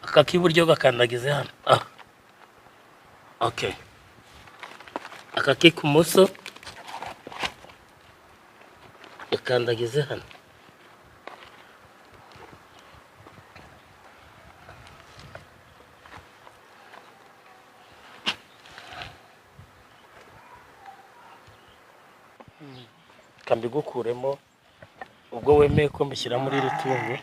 aka k'iburyo gakandagize hano. Okay, aka k'ibumoso gakandagize hano. Kambigukuremo ubwo wemeye ko mbishyira muri iri tungo.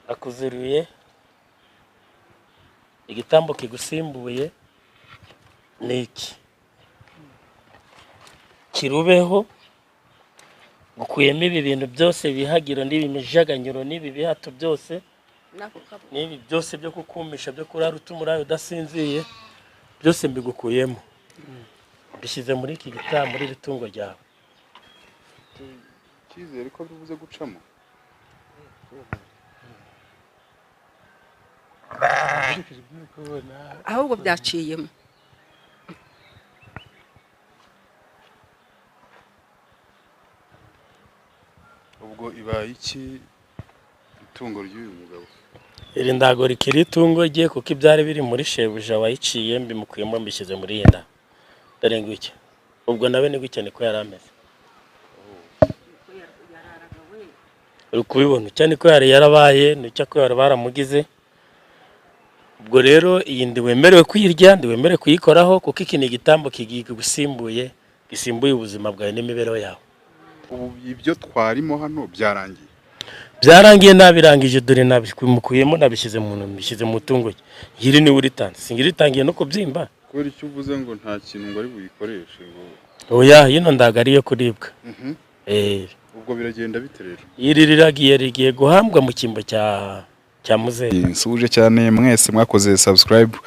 Akuziruye igitambo kigusimbuye niki kirubeho gukuyemo ibi bintu byose bihagiro n'ibimijaganyiro n'ibi bihato byose n'ibi byose byo kukumisha byo kurara utumurayo udasinziye byose mbigukuyemo bishyize muri iki gitambo muri ritungo ryawe. Cyizere ko bivuze gucamo. ahubwo byaciyemo. Ubwo ibaye iki itungo ry'uyu mugabo? Iri ndago rikiri itungo rye kuko ibyari biri muri shebuja wayiciye mbimukuyemo mbishyize muri yenda. Dore ngwiki. Ubwo nawe ni gutya niko yarameze. Uri kubibona cyane ko yari yarabaye n'icyo ko yari baramugize. Ubwo rero iyi ndi wemerewe kuyirya, ndi wemerewe kuyikoraho kuko iki ni igitambo kigusimbuye, gisimbuye ubuzima bwawe n'imibereho yawe. Ubu ibyo twarimo hano byarangiye. Byarangiye nabirangije dore nabikuyemo nabishyize mu tungo. Yiri ni uritanze. Singiritangiye no kubyimba. Kubera icyo uvuze ngo nta kintu ngo ari buyikoreshe ngo. Oya, yino ndagari yo kuribwa. Ubwo biragenda biterera. Yiri rigiye guhambwa mu kimbo cya muzehe. Nsuje cyane mwese mwakoze subscribe.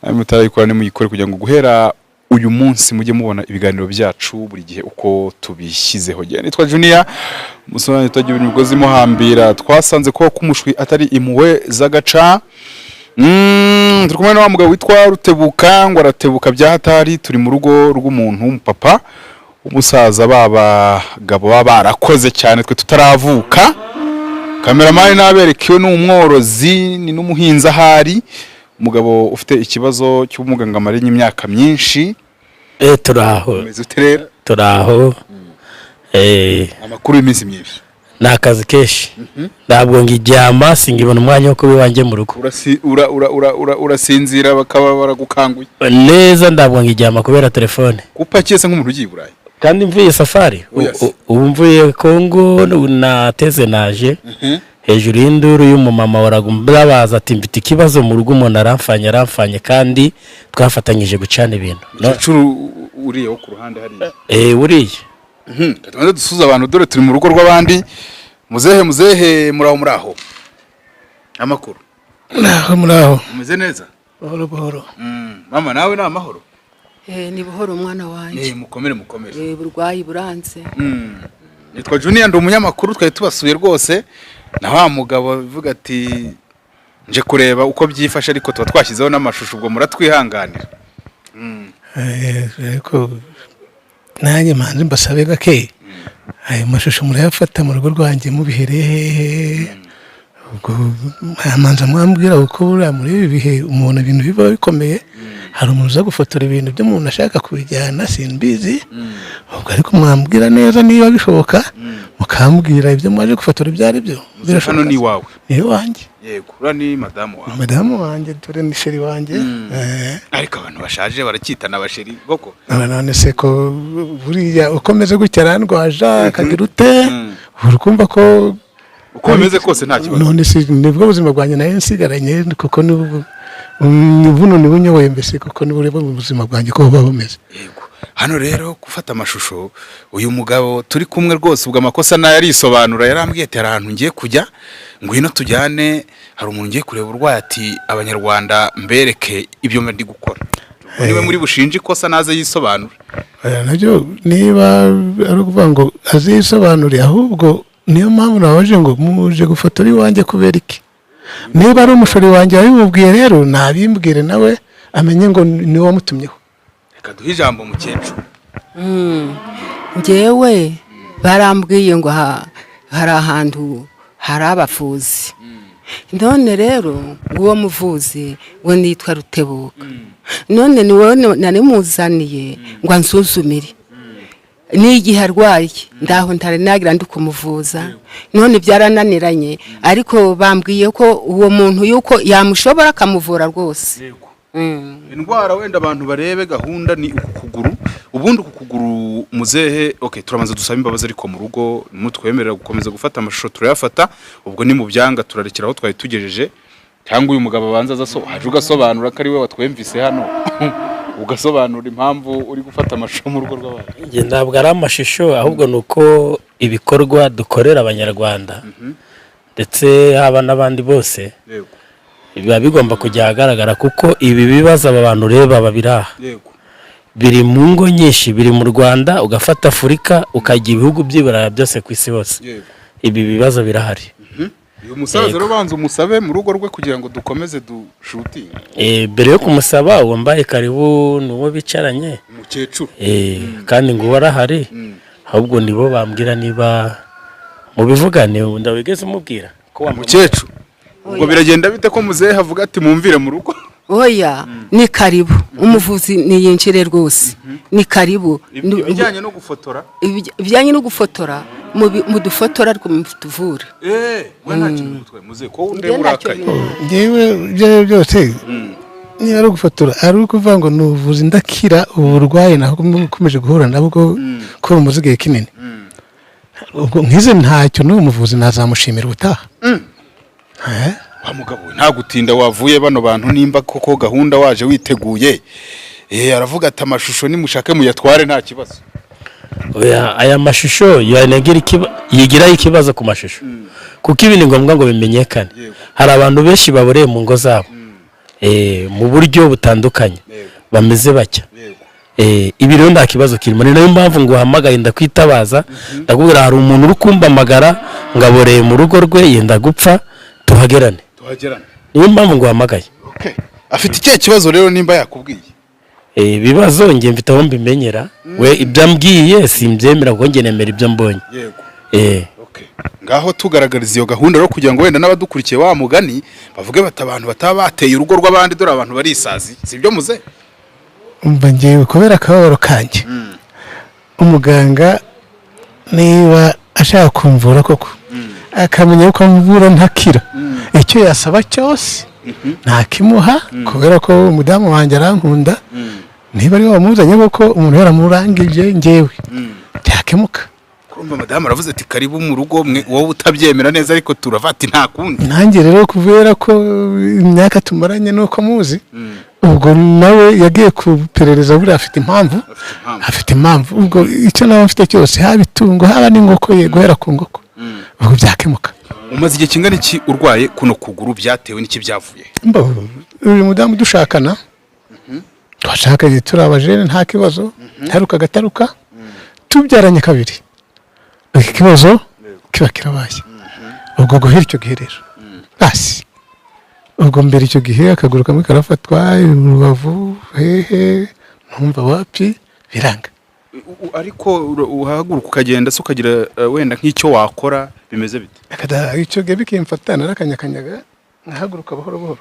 Namwe mutarayikora ni muyikore kugira ngo guhera uyu munsi mujye mubona ibiganiro byacu buri gihe uko tubishyizeho. Nitwa Junior, musonanye twagiye imigozi mo hambira. Twasanze ko kumushwi atari impuwe z'agaca. Turi kumwe na mugabo witwa Rutebuka, ngo aratebuka byahatari. Turi mu rugo rw'umuntu papa umusaza babagabo barakoze cyane twe tutaravuka. Kameramani naberekewe n'umworozi ni n'umuhinza hari umugabo ufite ikibazo cy'ubumuga maranye imyaka myinshi. Turaho. Turaho. Amakuru y'iminsi myinshi. Nakazi keshi. Ntabwo ngijyama singibona umwanya wo kubiwanje mu rugo. Urasinzira bakaba baragukanguye. Neza ndabwo ngijyama kubera telefone. Kupakiye se nk'umuntu ugiye Burayi. Kandi mvuye safari. Mvuye Kongo nateze naje. Hejuru y'induru y'umumama waragumba baza ati mfite ikibazo mu rugo umuntu aramfanye kandi twafatanyije gucana ibintu. Nacuru uriye wo ku ruhande hari. Uriye. Tumaze dusuza abantu dore turi mu rugo rw'abandi. Muzehe muraho. Amakuru. Muraho. Umeze neza? Buhoro. Mama nawe na amahoro? Ni buhoro umwana wanjye. Mukomere. Burwayi buranze. Nitwa Junior ndi umunyamakuru twari tubasuye rwose. Na wa mugabo bivuga ati nje kureba uko byifashe ariko tuba twashyizeho n'amashusho ubwo muratwihanganira. Ariko nanjye manzi mbasabe gake. Ayo mashusho murayafata mu rugo rwanjye mubihereye. Ubwo manza mwambwira uko buri muri bihe umuntu ibintu biba bikomeye. Hari umuntu uza gufotora ibintu byo umuntu ashaka kubijyana simbizi. Ubwo ariko mwambwira neza niba bishoboka mukambwira ibyo mwaje gufotora ibyari byo. Hano ni wawe. Ni wanjye. Yego, ura ni madamu wawe. Madamu wanjye dore ni sheri wanjye. Ariko abantu bashaje barakitana abasheri boko. None se ko buriya ukomeze gutya randwaja kagira ute? Urukumva ko ukomeze kose nta kibazo. None se nibwo buzima bwanjye nayo nsigaranye kuko buno ni bunyoboye mbese kuko nibureba mu buzima bwanjye ko buba bumeze. Yego. Hano rero gufata amashusho uyu mugabo turi kumwe rwose ubwo amakosa nayo arisobanura yarambwiye ati ahantu ngiye kujya ngwino tujyane hari umuntu ngiye kureba urwaye ati abanyarwanda mbereke ibyo ndi gukora. Niwe muri bushinje ikosa naze yisobanura. Nabyo niba ari ukuvuga ngo azisobanure ahubwo niyo mpamvu nabaje ngo muje gufotora iwanjye kubera iki. Niba ari umushori wanjye wabimubwiye rero nabimbwire nawe amenye ngo ni wo mutumyeho. Reka duhe ijambo mukecuru. Ngewe barambwiye ngo hari ahantu hari abavuzi none rero uwo muvuzi we nitwa Rutebuka none ni wowe nari muzaniye ngo ansuzumire n'igihe arwaye ndaho ntare nagira ndi kumuvuza none byarananiranye ariko bambwiye ko uwo muntu yuko yamushobora akamuvura rwose. indwara wenda abantu barebe gahunda ni ukuguru ubundi ukuguru muzehe okay turamanza dusaba imbabazi ariko mu rugo mutwemerera gukomeza gufata amashusho turayafata ubwo ni mu byanga turarekera aho twari tugejeje cyangwa uyu mugabo abanza haje ugasobanura ko ari we watwemvise hano ugasobanura impamvu uri gufata amashusho mu rugo rw'abantu. Nge ntabwo ari amashusho ahubwo nuko ibikorwa dukorera abanyarwanda ndetse haba n'abandi bose biba bigomba kujya ahagaragara kuko ibi bibazo aba bantu reba babiraha biri mu ngo nyinshi biri mu Rwanda ugafata Afurika ukajya ibihugu by'Iburayi byose ku isi hose ibi bibazo birahari. Uyu musaza rero banza umusabe mu rugo rwe kugira ngo dukomeze dushutinge. Mbere yo kumusaba uwo mbaye karibu nuwo bicaranye umukecuru kandi ngo warahari ahubwo nibo bambwira niba mu bivugane ndawigeze umubwira ko umukecuru ubwo biragenda bite ko muzehe havuga ati mumvire mu rugo. Oya ni karibu umuvuzi ni yinjire rwose ni karibu bijyanye no gufotora bijyanye no gufotora mu dufotora ariko mutuvure we nta kintu mutwe muzehe ko unde murakaye ngewe byose niba ari gufotora ari ukuvuga ngo nuvuzi ndakira uburwayi naho ukomeje guhura nabwo ko umuzigiye kinini ubwo nkize ntacyo n'uwo muvuzi nazamushimira ubutaha. wa mugabo nta gutinda wavuye bano bantu nimba koko gahunda waje witeguye aravuga ati amashusho nimushake muyatware nta kibazo. Oya aya mashusho yigira ikibazo ku mashusho kuko ibindi ngombwa ngo bimenyekane hari abantu benshi baboreye mu ngo zabo mu buryo butandukanye bameze bacya ibi rero nta kibazo kirimo nayo mpamvu ngo uhamagaye ndakwitabaza ndakubwira hari umuntu uri kumpamagara ngaboreye mu rugo rwe yenda gupfa tuhagerane niyo mpamvu ngo uhamagaye. Afite ikihe kibazo rero nimba yakubwiye ibibazo nge mfite aho mbimenyera we ibyo ambwiye simbyemera kuko nge nemera ibyo mbonye. ngaho tugaragariza iyo gahunda rero kugira ngo wenda n'abadukurikiye wa mugani bavuge bati abantu bataba bateye urugo rw'abandi dore abantu barisazi sibyo muze umva ngewe kubera akababaro kanjye umuganga niba ashaka kumvura koko akamenya ko amvura ntakira icyo yasaba cyose ntakimuha kubera ko umudamu wanjye arankunda niba ari wamuzanye koko umuntu yaramurangije ngewe byakemuka. Kumva madamu aravuze ati karibu mu rugo wowe utabyemera neza ariko turavati nta kundi nanjye rero kubera ko imyaka tumaranye nuko muzi ubwo nawe yagiye kuperereza buri afite impamvu ubwo icyo nawe mfite cyose haba itungo haba n'inkoko ye guhera ku ngoko ubwo byakemuka. Umaze igihe kingana iki urwaye kuno kuguru byatewe n'iki byavuye? Uyu mudamu dushakana twashakanye turi abajene nta kibazo taruka tubyaranye kabiri iki kibazo kiba kirabaye ubwo guhera icyo gihe rero basi ubwo mbere icyo gihe akaguru kamwe karafatwa urubavu hehe ntumva wapi biranga ariko uhaguruka ukagenda se ukagira wenda nk'icyo wakora bimeze bite? Icyo gihe bikimfata narakanyakanyaga nkahaguruka buhoro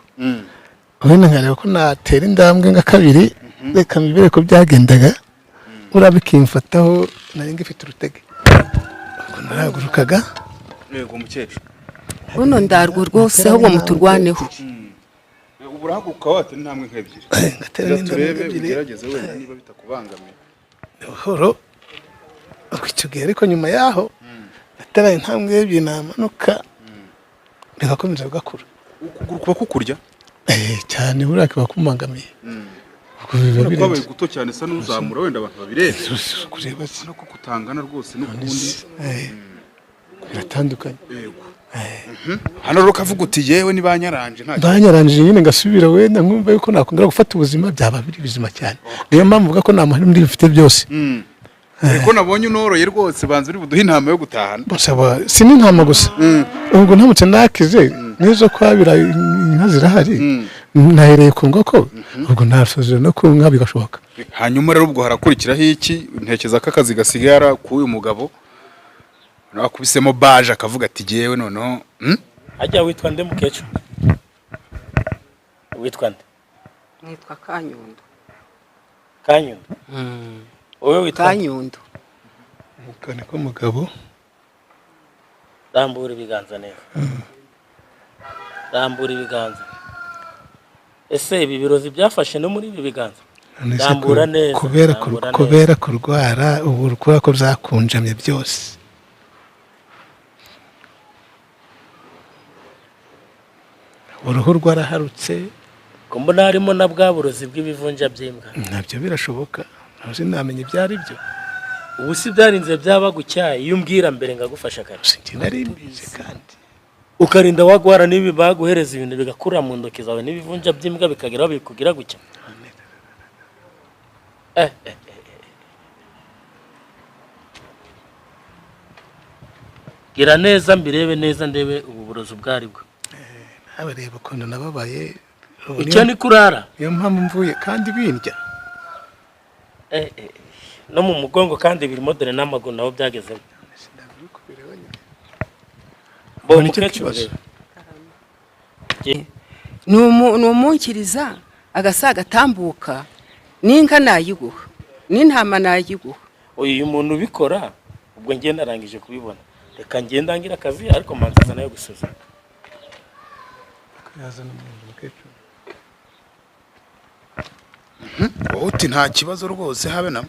wenda nkareba ko natera indambwe nka kabiri reka mbibere ko byagendaga urabikimfataho nari ngifite urutege narahagurukaga. Yego mukecuru buno ndarwo rwose ahubwo muturwaneho urahaguruka wate intambwe nk'ebyiri turebe ugerageze wenda niba bitakubangamiye buhoro icyo gihe ariko nyuma yaho nateraye intambwe ebyiri namanuka bigakomeza bigakura ukuguru kuba kukurya cyane buriya kiba kumangamiye kwabaye guto cyane sa n'uzamura wenda abantu babirebe kureba no kukutangana rwose n'ukundi biratandukanye. Hano rero kavuga uti yewe nibanyaranje banyaranje nyine ngasubira wenda nkumva yuko nakongera gufata ubuzima byaba biri bizima cyane niyo mpamvu uvuga ko nta mahari muri bifite byose ariko nabonye unoroye rwose banza uri buduhe intama yo gutahana musaba si n'intama gusa ubwo ntamutse nakize nizo kwabira inka zirahari nahereye ku ngoko ubwo nasozera no ku nka bigashoboka. Hanyuma rero ubwo harakurikiraho iki ntekeza ko akazi gasigaye k'uyu mugabo wakubisemo baje akavuga ati jewe noneho ajya witwa nde mukecuru witwa nde nitwa Kanyundo wowe witwa Kanyundo kane ko mugabo rambura ibiganza neza rambura ibiganza ese ibi birozi byafashe no muri ibi biganza rambura neza kubera kurwara ubu kubera ko byakunjamye byose uruhu rwaraharutse ko mbona harimo na bwa burozi bw'ibivunja by'imbwa nabyo birashoboka ntabwo sinamenye ibyo ari byo ubu si byarinze byaba gucyaye iyo umbwira mbere ngagufasha kare nari mbizi kandi ukarinda wagwara n'ibi baguhereza ibintu bigakura mu ntoki zawe n'ibivunja by'imbwa bikageraho bikugira gucya gira neza mbirebe neza ndebe ubu burozi ubwari bwo nawe reba ukuntu nababaye icyo ni kurara niyo mpamvu mvuye kandi bindya no mu mugongo kandi birimo dore n'amaguru naho byagezemo bo mukecuru ni umunkiriza agasa gatambuka n'inka nayiguha n'intama nayiguha uyu muntu ubikora ubwo ngenda arangije kubibona reka ngenda ngira akazi ariko manzaza nayo gusuzuma uti nta kibazo rwose habe na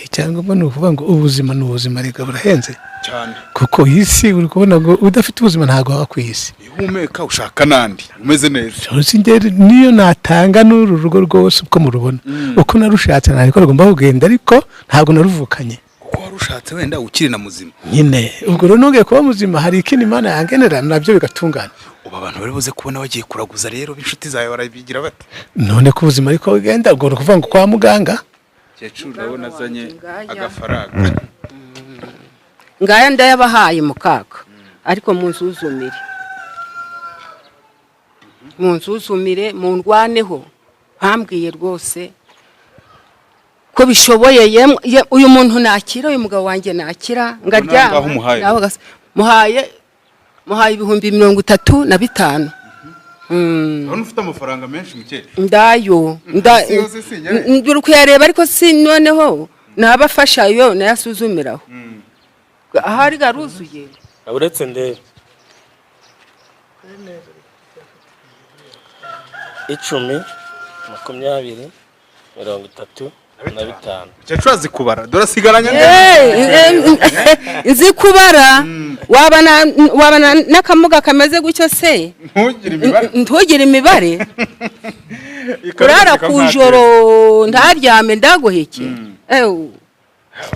cyangwa mbona uvuga ngo ubuzima ni ubuzima reka burahenze cyane kuko iyi si uri kubona ngo udafite ubuzima ntabwo waba ku isi ihumeka ushaka nandi umeze neza niyo natanga n'uru rugo rwose uko murubona uko narushatse ntabwo rugomba kugenda ariko ntabwo naruvukanye kuko warushatse wenda ukiri na muzima nyine ubwo rero ntugiye kuba muzima hari ikindi Imana yangenera nabyo bigatungana ubu abantu bari buze kubona bagiye kuraguza rero b'inshuti zawe barabigira bate none ko ubuzima ariko bugenda ubwo kuvuga ngo kwa muganga kecuru ndabona azanye agafaranga ngaya ndayabahaye mukaka ariko munzuzumire mundwaneho mpambwiye rwose ko bishoboye uyu muntu nakira uyu mugabo wanjye nakira ngaryama muhaye 35,000 urabona ufite amafaranga menshi mukecuru ndayo nduri kuyareba ariko si noneho nabafashayo nayasuzumiraho ahari garuzuye uretse ndebe 10, 20, 35 mukecuru azi kubara dore asigaranye nzi kubara wabana n'akamuga kameze gutyo se ntugire imibare kurara ku joro ntaryame ndaguheke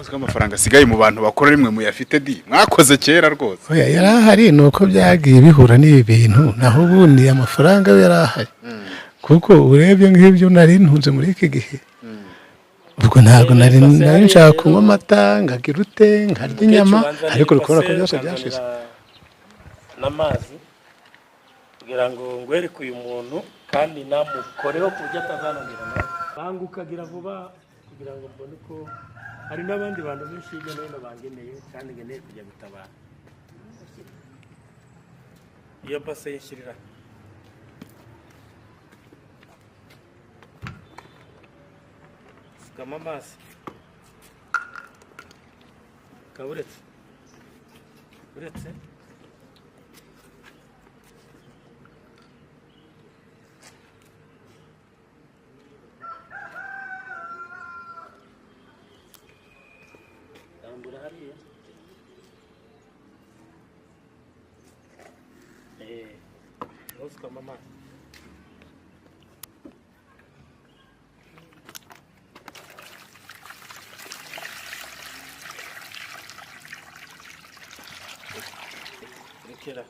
uzwi amafaranga asigaye mu bantu bakora rimwe muyafite di mwakoze kera rwose oya yarahari nuko byagiye bihura n'ibi bintu naho ubundi amafaranga yarahari kuko urebye nk'ibyo nari ntunze muri iki gihe ubwo ntabwo nari nshaka kunywa amata ngagira ute nkarya inyama ariko urikubona ko byose byashize n'amazi kugira ngo ngwereke uyu muntu kandi namukoreho ku buryo atazananirana bangukagira vuba kugira ngo mbone ko hari n'abandi bantu benshi hirya no hino bangeneye kandi ngeneye kujya gutabara iyo base yishyirira sukamo amazi kaburetse uretse tambura hariya sukamo amazi Kira.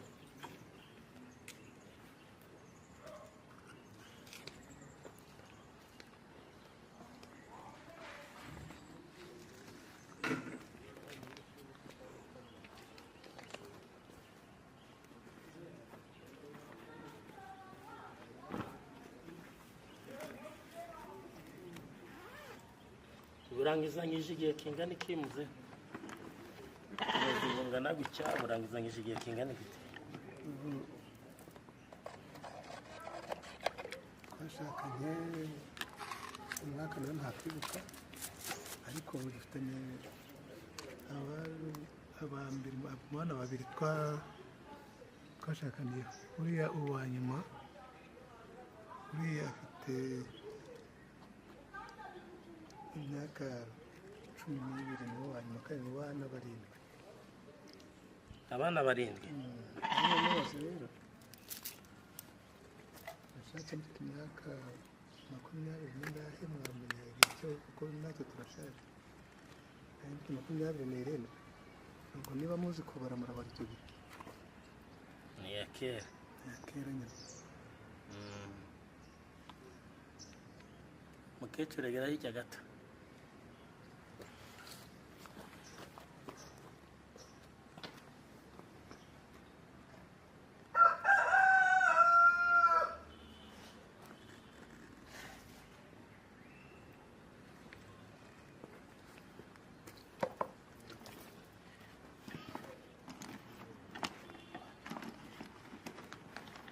Urangizanyije igihe kingana iki muze? rungana gutya urangizanyije igihe kingana gute? twashakanye umwaka nawe ntakwibuka ariko dufitanye abana babiri twashakaniye. uriya uwa nyuma uriya afite imyaka 12 niwo wa nyuma kandi mu bana 7. Abana 7. bose rero nashatse mfite imyaka 20 mwamenya icyo kuko natwe turashaje. Mfite 27 ntabwo niba muzi kubara murabara icyo gihe Ni iya kera. nyine. Mukecuru egera hirya gato.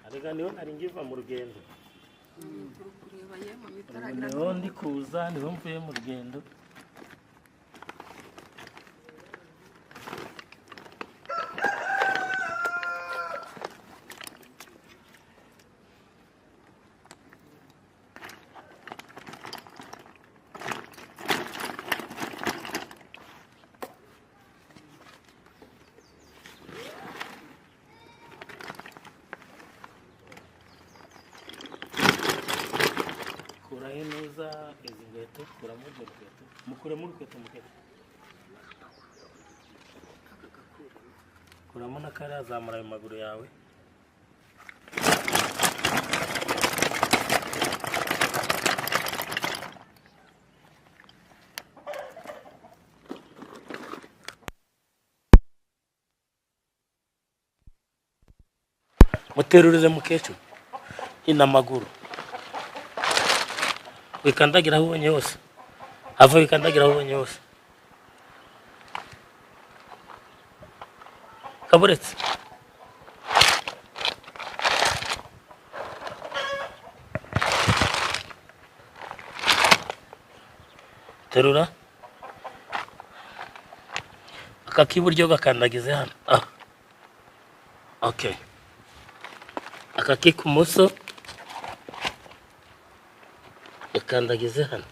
Arega niho nari ngiva mu rugendo. Niho ndi kuza, niho mvuye mu rugendo. Kuraho neza izi nkweto, kuramo urwo rukweto. Mukuremo urukweto mukweto. Kuramo n'akariya zamura ayo maguru yawe. Muterurize mukecuru. Hina amaguru. Wikandagira aho ubonye hose. Ava wikandagira aho ubonye hose. Kaburetse. Terura. Aka k'iburyo gakandagize hano. Okay. Aka k'ibumoso gakandagize hano.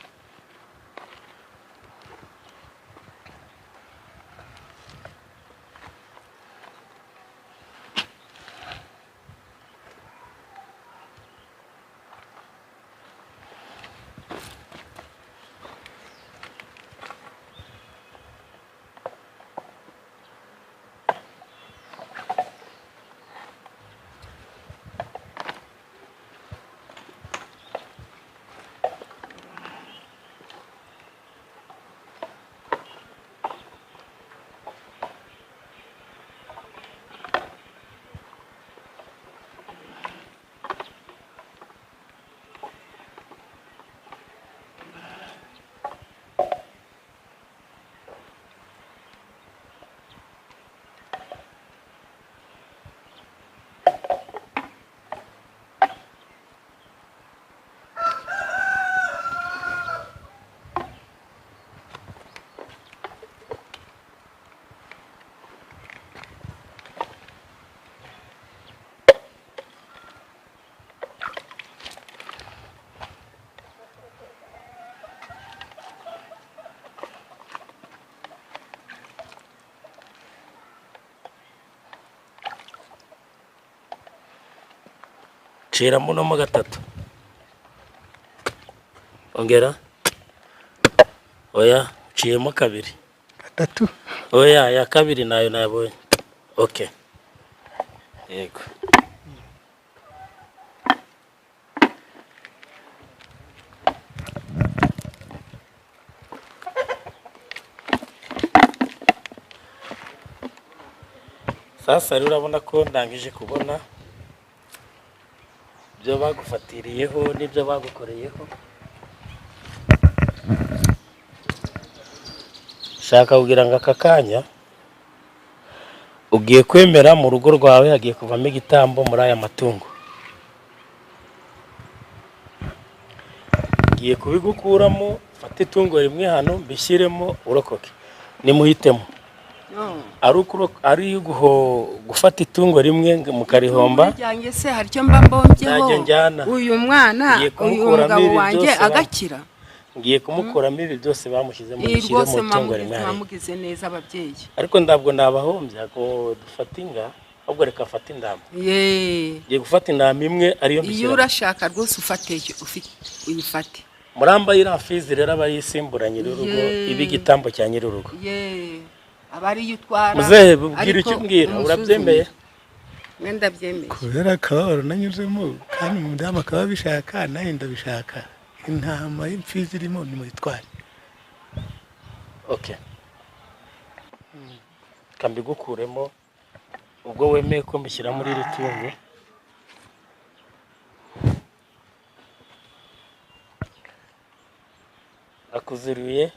Cira muno mo gatatu. Ongera. Oya, ciyemo kabiri. Gatatu. Oya, ya kabiri nayo nabonye. Okay. Yego. Sasa rero urabona ko ndangije kubona ibyo bagufatiriyeho n'ibyo bagukoreyeho. Shaka kugira ngo aka kanya ugiye kwemera mu rugo rwawe hagiye kuvamo igitambo muri aya matungo. Ngiye kubigukuramo, fata itungo rimwe hano mbishyiremo urokoke. Nimuhitemo. Ari gufata itungo rimwe mukarihomba. Yanjye se hari cyo mba mbongeho. Uyu mwana, uyu mugabo wanjye agakira. Ngiye kumukuramo ibi byose bamushyizemo bishyire mu itungo rimwe. Mwamugize neza ababyeyi. Ariko ndabwo nabahombya ko dufata inga, ahubwo reka afata indama. Ngiye gufata indama imwe ariyo mbishyira. Iyo urashaka rwose uyifate. Muramba y'irafizi rero abayisimbura nyir'urugo ibi gitambo cya nyir'urugo. Abari yutwara. Muzehe bubwira icyo mbwira, urabyemeye? Nenda byemeye. Kubera ko nanyuzemo kandi mu ndama akaba bishaka nayo ndabishaka. Intama y'imfizi irimo ni muyitware. Okay. Kambigukuremo ubwo wemeye ko mbishyira muri iri tungo. Akuziruye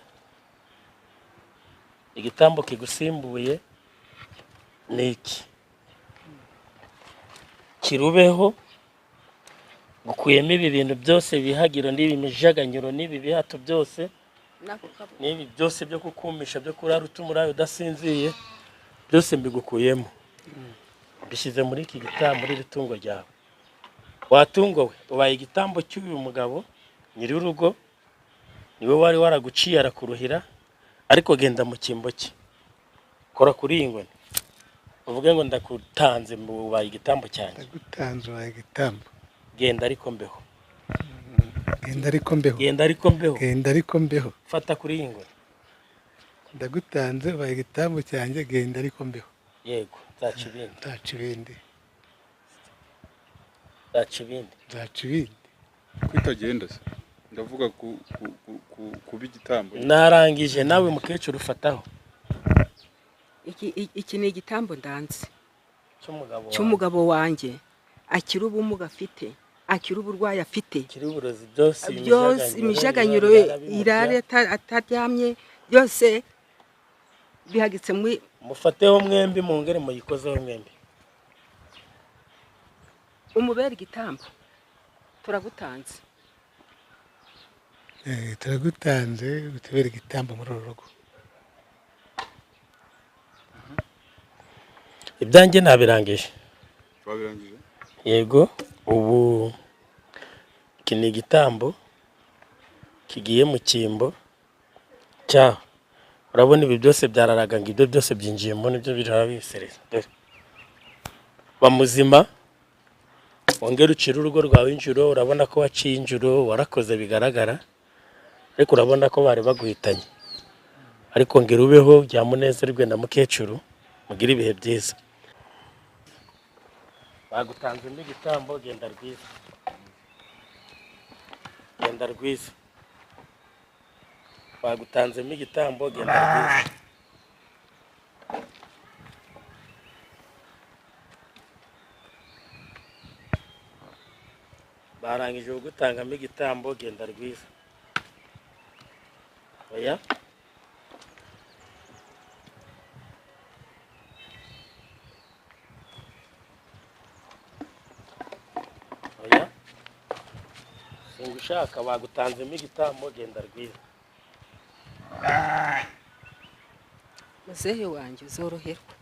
igitambo kigusimbuye ni iki? Kirubeho gukuyemo ibi bintu byose bihagiro n'ibi mijaganyuro n'ibi bihato byose n'ibi byose byo kukumisha byo kurara utumurayo udasinziye byose mbigukuyemo. Bishyize muri iki gitambo muri ritungo ryawe. Watungo we ubaye igitambo cy'uyu mugabo nyiri urugo, niwe wari waraguciye arakuruhira, ariko genda mu kimbo cye. Kora kuri iyi ngoni uvuge ngo ndakutanze mu ubaye igitambo cyanjye. Ndagutanze ubaye igitambo. Genda ariko mbeho. Genda ariko mbeho. Genda ariko mbeho. Genda ariko mbeho. Fata kuri iyi ngoni. Ndagutanze ubaye igitambo cyanjye, genda ariko mbeho. Yego, zaca ibindi. Zaca ibindi. Zaca ibindi. Zaca ibindi. Kwitagenda se ndavuga kuba igitambo. Narangije nawe mukecuru ufataho. Iki ni igitambo ndanze cy'umugabo wanjye. Akira ubumuga afite, akira uburwayi afite, akira uburozi byose imijaganyuro irare ataryamye byose bihagitse muri mufateho mwembi mungere muyikozeho mwembi. Umubera igitambo turagutanze. Turagutanze utubera igitambo muri uru rugo. Ibyanjye nabirangije. Wabirangije? Yego, ubu iki ni igitambo kigiye mu kimbo cya. Urabona ibi byose byararaga ngo ibyo byose byinjiyemo nibyo birabisereza. Bamuzima wongera ucira urugo rwawe injuro, urabona ko waciye injuro, warakoze bigaragara, ariko urabona ko bari baguhitanye. Ariko ngera ubeho byamunezerwe na mukecuru, mugira ibihe byiza. Bagutanze n'igitambo, genda rwiza. Genda rwiza. Bagutanzemo igitambo, genda rwiza. Barangije kugutangamo igitambo, genda rwiza. Oya. Oya. Singushaka bagutanzemo igitambo, genda rwiza. Muzehe wanjye uzoroherwa.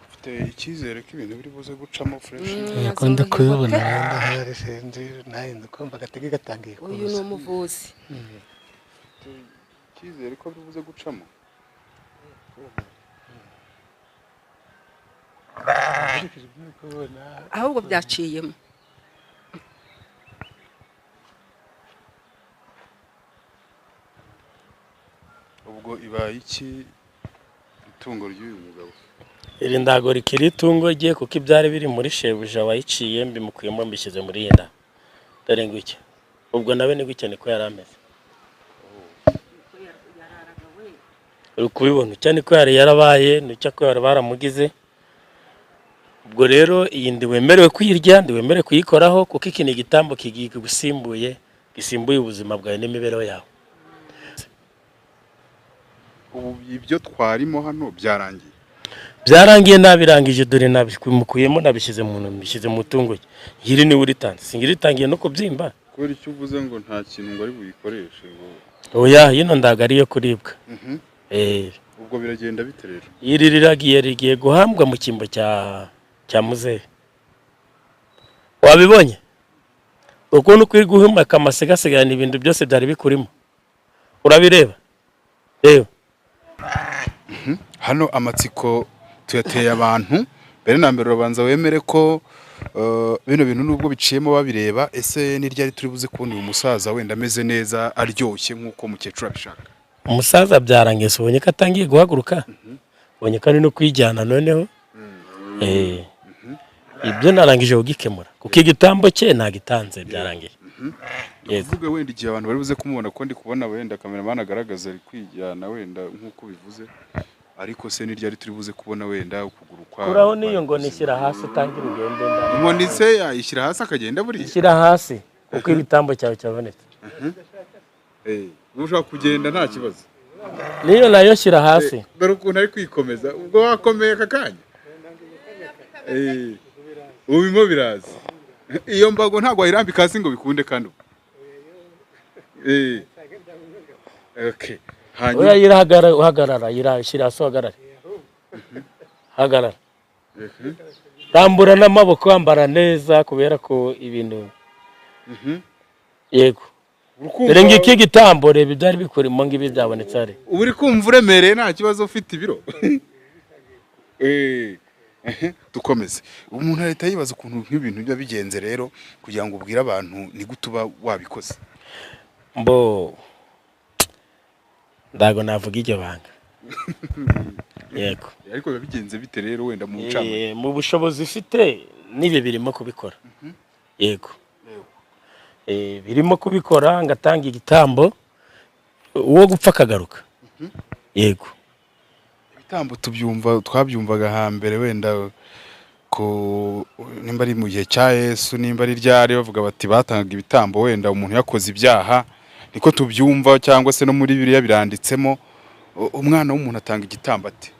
Ufite icyizere ko ibintu biri buze gucamo fresh. Yakunda kubibona wenda hari senzi nayo ndakumva gatege gatangiye kuza. Uyu ni umuvuzi. Icyizere ko biri buze gucamo. Ahubwo byaciyemo. Ubwo ibaye iki itungo ry'uyu mugabo? Iri ndago rikiri itungo rye kuko ibyari biri muri shebuja wayiciye mbimukuyemo mbishyize muri yenda. Dore ngwiki. Ubwo nawe ni gukene ko yarameze. Uri kubibona cyane ko yarabaye n'icyo ko baramugize. Ubwo rero iyi ndi wemerewe kuyirya, ndi wemerewe kuyikoraho kuko iki ni igitambo kigiye gusimbuye, gisimbuye ubuzima bwawe n'imibereho yawe. Ubu ibyo twarimo hano byarangiye. byarangiye nabirangije dore nabimukuyemo nabishyize mu ntoki bishyize mu tungo yiri ni uritanze singiritangiye no kubyimba kubera icyo uvuze ngo nta kintu ngo ari buyikoreshe ngo oya yino ndaga ariyo kuribwa ubwo biragenda biterera iri rigiye guhambwa mu kimbo cya muzehe wabibonye ukuntu kuri guhumeka amasigasigana ibintu byose byari bikurimo urabireba reba hano amatsiko tuyateye abantu mbere na mbere urabanza wemere ko bino bintu nubwo biciyemo babireba ese n'iryari turi buze kubona uyu musaza wenda ameze neza aryoshye nk'uko mukecuru abishaka umusaza byarangiye ubonye ko atangiye guhaguruka ubonye ko ari no kwijyana noneho ibyo narangije kugikemura kuko igitambo cye ntagitanze byarangiye uvuga wenda igihe abantu bari buze kumubona ko ndi kubona wenda kameramani agaragaza ari kwijyana wenda nk'uko bivuze ariko se n'iryari turi buze kubona wenda ukuguru kwa kuraho niyo ngo nishyira hasi utangira ugende inkoni se yayishyira hasi akagenda buriya ishyira hasi kuko igitambo cyawe cyabonetse ushobora kugenda nta kibazo niyo nayo shyira hasi dore ukuntu ari kwikomeza ubwo wakomeye aka kanya ubu bimo biraza iyo mbago ntabwo wayirambika hasi ngo bikunde kandi oya uhagarara yirashyira hasi uhagarare hagarara rambura n'amaboko wambara neza kubera ko ibintu yego dore ngiki gitambo reba ibyari bikurimo ngibi byabonetse ari ubu uri kumva uremereye nta kibazo ufite ibiro dukomeze umuntu leta yibaza ukuntu nk'ibintu biba bigenze rero kugira ngo ubwire abantu ni gute uba wabikoze mbo ndago navuga iryo banga yego ariko biba bigenze bite rero wenda mu ncamo mu bushobozi ufite nibe birimo kubikora yego birimo kubikora ngatanga igitambo uwo gupfa akagaruka yego ibitambo twabyumvaga hambere wenda ko nimba ari mu gihe cya Yesu nimba ari ryari bavuga bati batangaga ibitambo wenda umuntu yakoze ibyaha niko tubyumva cyangwa se no muri Bibiliya biranditsemo umwana w'umuntu atanga igitambo ati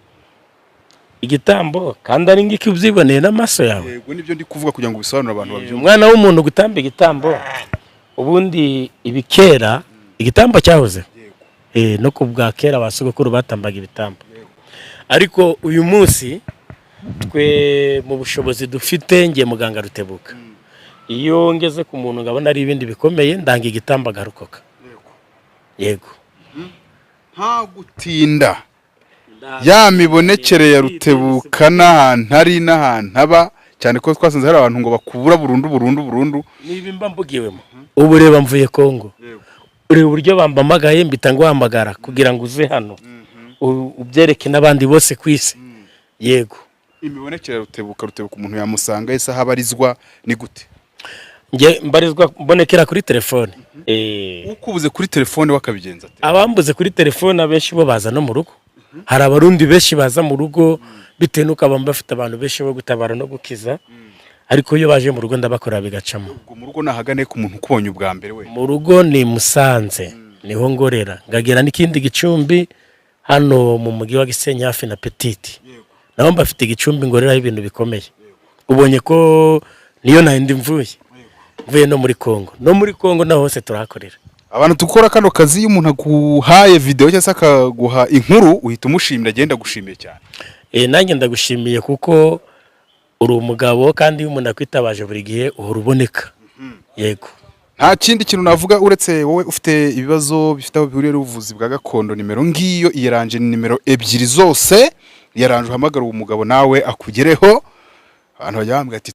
igitambo kandi ari ngiki ubyiboneye n'amaso yawe yego nibyo ndi kuvuga kugira ngo bisobanure abantu babyumve umwana w'umuntu gutamba igitambo ubundi ibikera igitambo cyahoze no kubwa kera basogokuru batambaga ibitambo ariko uyu munsi twe mu bushobozi dufite ngiye muganga Rutebuka iyo ngeze ku muntu ngabona ari ibindi bikomeye ndanga igitambo agarukoka yego nta gutinda ya mibonekere ya Rutebuka n'ahantu ari n'ahantu aba cyane ko twasanze hari abantu ngo bakubura burundu nibimba mbugiwemo ubu reba mvuye Kongo uri uburyo bambamagaye mbitanga wamagara kugira ngo uze hano ubyereke n'abandi bose kwisi yego imibonekere ya Rutebuka umuntu yamusanga ese habarizwa ni gute nge mbarizwa mbonekera kuri telefone ukubuze kuri telefone wakabigenza ate abambuze kuri telefone abenshi bo baza no mu rugo hari abarundi benshi baza mu rugo bitewe nuko abamba bafite abantu benshi bo gutabara no gukiza ariko iyo baje mu rugo ndabakora bigacamo mu rugo nahagane ku muntu kubonye ubwa mbere we mu rugo ni Musanze niho ngorera ngagera n'ikindi gicumbi hano mu mugi wa Gisenyi hafi na Petite naho mbafite igicumbi ngorera ibintu bikomeye ubonye ko niyo nahindi mvuye no muri Kongo naho hose turahakorera abantu tukora kano kazi y'umuntu aguhaye video cyangwa akaguha inkuru uhita umushimira agenda gushimiye cyane nanjye ndagushimiye kuko uri umugabo kandi umuntu akwitabaje buri gihe uhora uboneka yego nta kindi kintu navuga uretse wowe ufite ibibazo bifite aho bihuriye n'ubuvuzi bwa gakondo nimero ngiyo iyaranje nimero 2 zose yaranje uhamagara uwo mugabo nawe akugereho abantu bajya bambwira ati